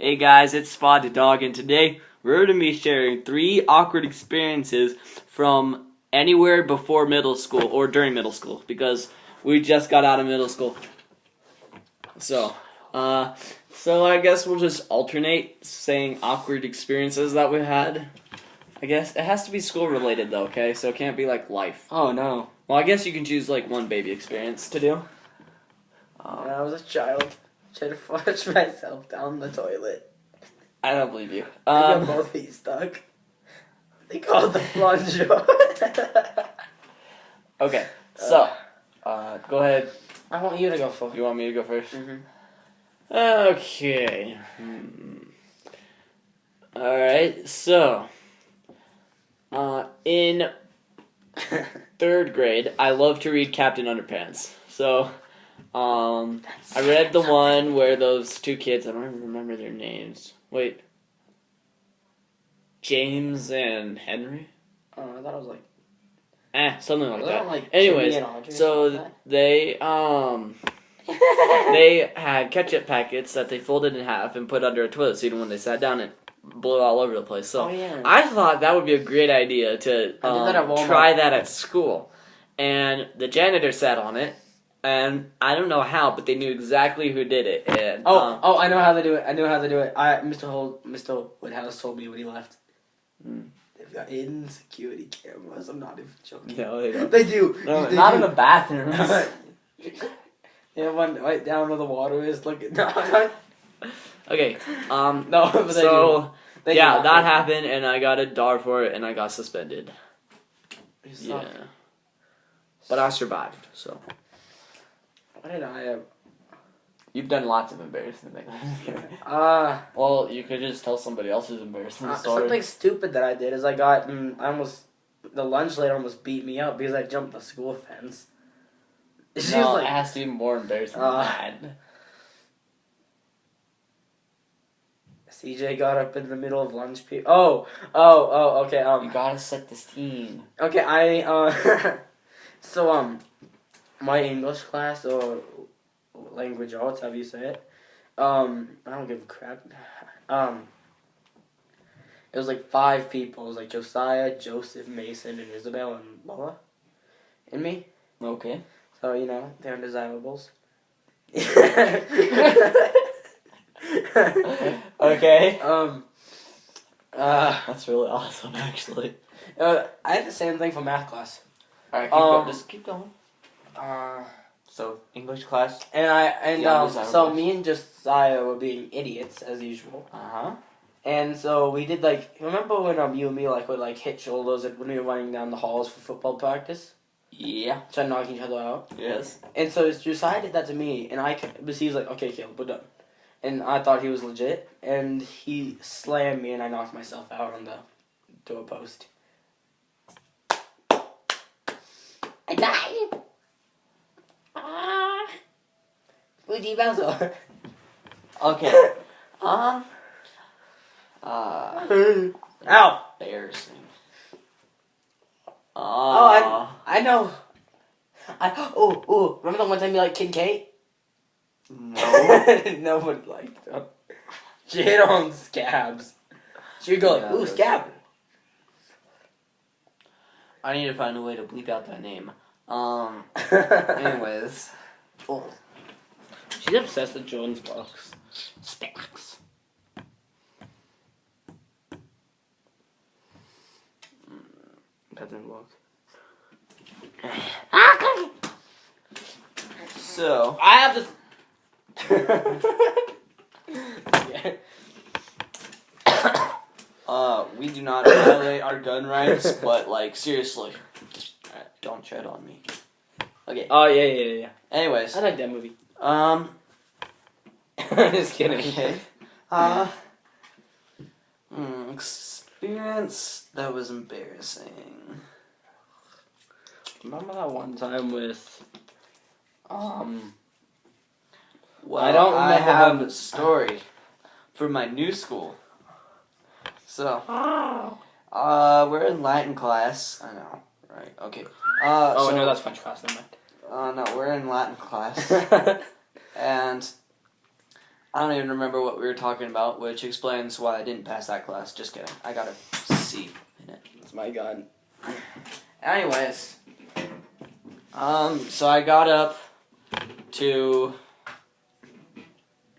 Hey guys, it's Spotted Dog, and today we're going to be sharing 3 awkward experiences from anywhere before middle school or during middle school, because we just got out of middle school. So I guess we'll just alternate saying awkward experiences that we had. I guess it has to be school related though, okay? So it can't be like life. Oh no. Well, I guess you can choose like one baby experience to do. When I was a child, I tried to flush myself down the toilet. I don't believe you. I got both feet stuck. They called the plunger. Okay, so go ahead. I want you to go first. You want me to go first? Mm-hmm. Okay. Alright, so in 3rd grade, I love to read Captain Underpants. So, I read the one where those 2 kids, I don't even remember their names. Wait. James and Henry? I thought it was like... Something like that. Like Anyways, so they they had ketchup packets that they folded in half and put under a toilet seat, and when they sat down, it blew all over the place. So I thought that would be a great idea to try that at school. And the janitor sat on it, and I don't know how, but they knew exactly who did it. And, I know how to do it. Mr. Woodhouse told me when he left. They've got hidden security cameras. I'm not even joking. No, they don't. They do. No, not in the bathroom. Yeah, one right down where the water is. Looking. Okay. No, but they so do. Yeah, that happened, and I got a DAR for it, and I got suspended. Yeah, but I survived. So. What did I have? You've done lots of embarrassing things. Well, you could just tell somebody else's embarrassing story. Something stupid that I did is the lunch lady almost beat me up because I jumped the school fence. It has to be more embarrassing than that. CJ got up in the middle of lunch period. Okay. You gotta set the scene. Okay, my English class or language arts, however you say it. I don't give a crap. It was like 5 people. It was like Josiah, Joseph, Mason, and Isabel, and Lola, and me. Okay. So they're undesirables. Okay. That's really awesome, actually. I had the same thing for math class. All right, just keep going. So English class, so me and Josiah were being idiots as usual. And so we did remember when you and me would hit shoulders when we were running down the halls for football practice? Yeah. Trying to knock each other out. Yes. And so Josiah did that to me, and he was like, "Okay, Caleb, we're done." And I thought he was legit, and he slammed me, and I knocked myself out on the doorpost. I died. Fuji Bowser. Okay. Ow. Embarrassing. I know. Remember the one time you liked Kid Kate? No. Nobody liked them. She hit on Scabs. She would go ooh, Scab. I need to find a way to bleep out that name. Anyways. Oh. She's obsessed with Jordan's books. Specs. That didn't work. So I have this. We do not violate our gun rights, but seriously, don't tread on me. Okay. Oh yeah. Anyways, I like that movie. Just kidding. Okay. Experience that was embarrassing. Remember that one time with Well, I have a story for my new school. So, we're in Latin class. I know, right? Okay. No, that's French class. Never mind. No, we're in Latin class, and I don't even remember what we were talking about, which explains why I didn't pass that class. Just kidding. I got a C in it. That's my God. Anyways, so I got up to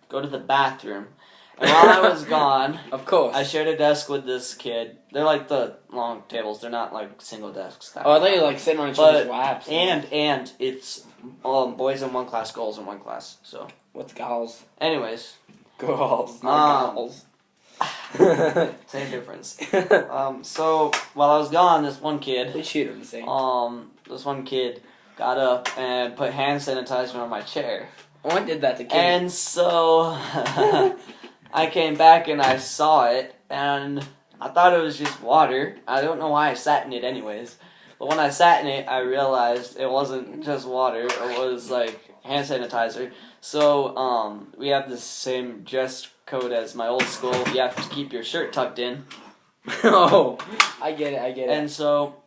go to the bathroom. And while I was gone, of course, I shared a desk with this kid. They're like the long tables. They're not like single desks. Oh, I thought you were like sitting on each other's laps. And it's boys in one class, girls in one class. So what's girls? Anyways, girls, not girls. Same difference. So while I was gone, this one kid. They shoot him the same. This one kid got up and put hand sanitizer on my chair. What did that to kids? And so I came back and I saw it, and I thought it was just water. I don't know why I sat in it anyways. But when I sat in it, I realized it wasn't just water. It was like hand sanitizer. So we have the same dress code as my old school. You have to keep your shirt tucked in. Oh, I get it. And so,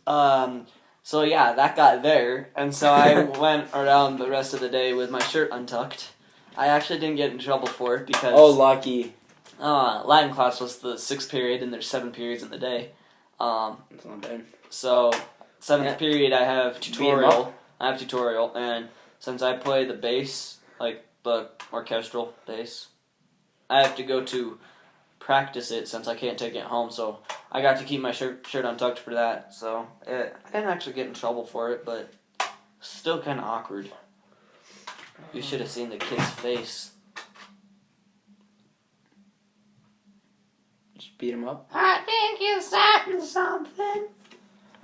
so yeah, that got there. And so I went around the rest of the day with my shirt untucked. I actually didn't get in trouble for it because... Oh, lucky. Latin class was the 6th period, and there's 7 periods in the day. That's not bad. So, 7th period, I have tutorial. And since I play the bass, like the orchestral bass, I have to go to practice it since I can't take it home. So, I got to keep my shirt untucked for that. So, I didn't actually get in trouble for it, but still kind of awkward. You should have seen the kid's face. Just beat him up? I think you're starting something.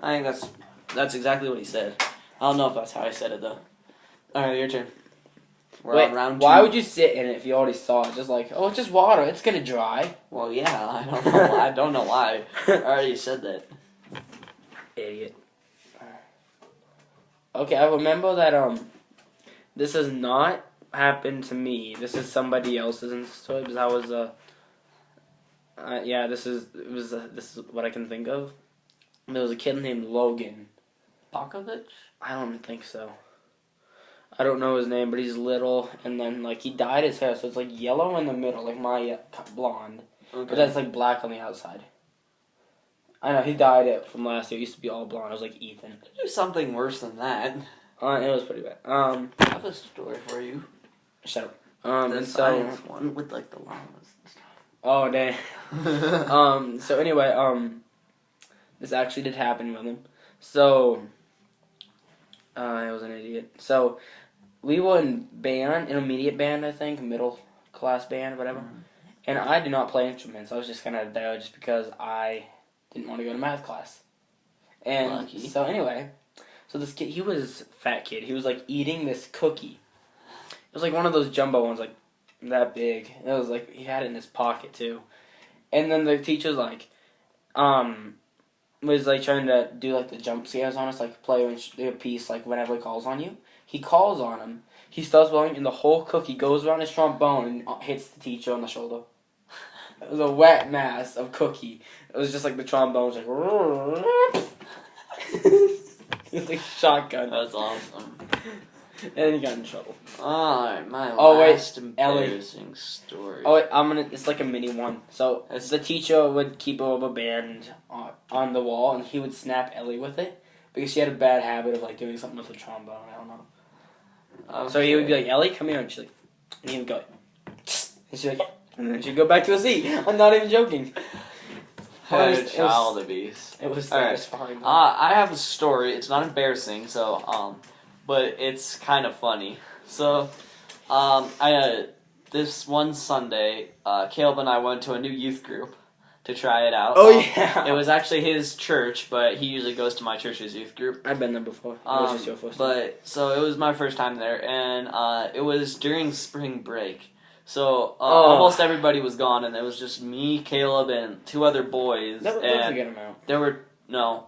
I think that's exactly what he said. I don't know if that's how I said it, though. Alright, your turn. We're on round 2. Why would you sit in it if you already saw it? Just like, oh, it's just water. It's going to dry. Well, yeah, I don't know why. I don't know why. I already said that. Idiot. Okay, I remember that, this has not happened to me. This is somebody else's story, because I was, this is what I can think of. There was a kid named Logan. Bakovich? I don't think so. I don't know his name, but he's little, and then, like, he dyed his hair, so it's, like, yellow in the middle, like my blonde. Okay. But that's, like, black on the outside. I know, he dyed it from last year. It used to be all blonde. It was like Ethan. Do something worse than that. It was pretty bad. I have a story for you. Shut up. And so one with like the llamas and stuff. Oh dang. So anyway, this actually did happen with him. So I was an idiot. So we were in band, intermediate band, I think, middle class band, whatever. Mm-hmm. And I did not play instruments. I was just kind of there just because I didn't want to go to math class. And lucky. So anyway. So this kid, he was a fat kid. He was, like, eating this cookie. It was, like, one of those jumbo ones, like, that big. It was, like, he had it in his pocket, too. And then the teacher's, like, was, like, trying to do, like, the jump scares on us, like, play a piece, like, whenever he calls on you. He calls on him. He starts blowing, and the whole cookie goes around his trombone and hits the teacher on the shoulder. It was a wet mass of cookie. It was just, like, the trombone was, like... It's like shotgun. That's awesome. And he got in trouble. Alright, my last embarrassing story. Oh wait, it's like a mini one. So the teacher would keep a rubber band on the wall, and he would snap Elie with it because she had a bad habit of like doing something with the trombone. I don't know. Okay. So he would be like, Elie, come here, and she's like, and he would go, and she's like, and then she'd go back to a seat. I'm not even joking. What a child abuse. It was satisfying. I have a story. It's not embarrassing, so but it's kind of funny. So, this one Sunday, Caleb and I went to a new youth group to try it out. Oh yeah. It was actually his church, but he usually goes to my church's youth group. I've been there before. It was just your first time. But so it was my first time there, and it was during spring break. So almost everybody was gone, and it was just me, Caleb, and 2 other boys. That was a good amount.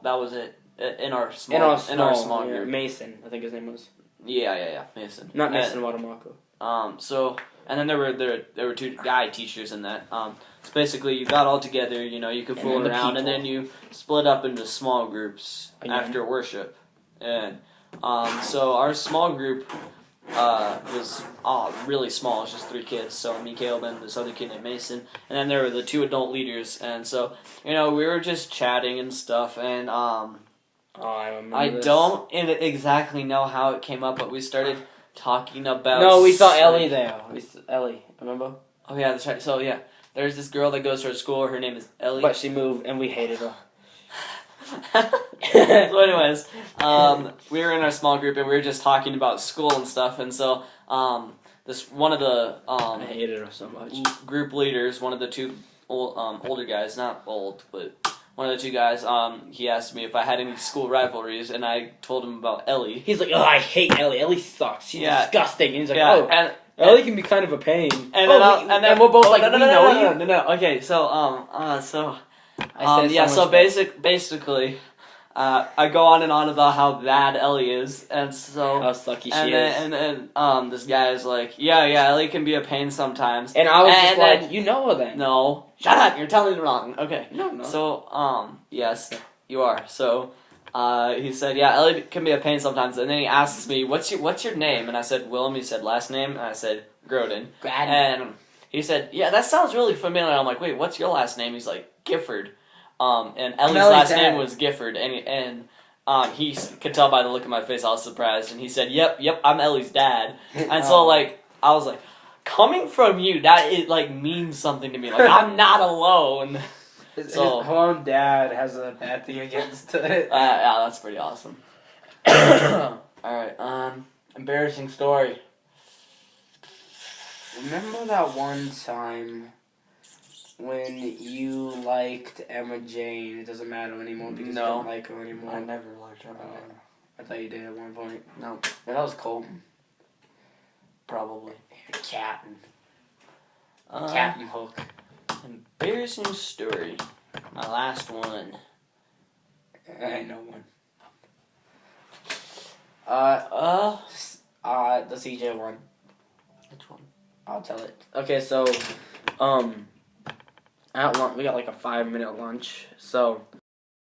That was it in our small group. Mason, I think his name was. Yeah, Mason. Not Mason Watamarco. So and then there were 2 guy teachers in that. So basically you got all together, you could fool around, and then you split up into small groups after worship, and so our small group. was really small. It was just 3 kids. So me, Caleb, and this other kid named Mason. And then there were the 2 adult leaders. And so, we were just chatting and stuff. And I don't exactly know how it came up, but we started talking about... No, we saw Elie there. Elie, remember? Oh, yeah, that's right. So, yeah, there's this girl that goes to our school. Her name is Elie. But she moved, and we hated her. So anyways, we were in our small group and we were just talking about school and stuff, and so this one of the I hated her so much. Group leaders, one of the 2 older guys, not old, but one of the 2 guys, he asked me if I had any school rivalries, and I told him about Elie. He's like, oh, I hate Elie. Elie sucks. She's disgusting. And he's like, and Elie can be kind of a pain. And then we're both like, no. Okay, so basically, I go on and on about how bad Elie is, and so how sucky she is. And then this guy is like, yeah, Elie can be a pain sometimes. And I was just like, you know her then. No, shut up, you're telling me wrong. Okay. No. So yes, you are. So he said, yeah, Elie can be a pain sometimes, and then he asks me, what's your name? And I said Willem. He said last name, and I said Groden. And he said, yeah, that sounds really familiar. I'm like, wait, what's your last name? He's like, Gifford. And Ellie's last name was Gifford, and he could tell by the look on my face I was surprised, and he said, "Yep, I'm Ellie's dad." And so I was like, coming from you, that means something to me. Like I'm not alone. His own dad has a bad thing against it. Yeah, that's pretty awesome. All right, embarrassing story. Remember that one time when you liked Emma Jane? It doesn't matter anymore because you don't like her anymore. I never liked her. I thought you did at one point. No. Yeah, that was Colton. Probably. Captain. Captain Hook. Embarrassing story. My last one. I know one. The CJ one. Which one? I'll tell it. Okay, so, at lunch, we got like a 5-minute lunch. So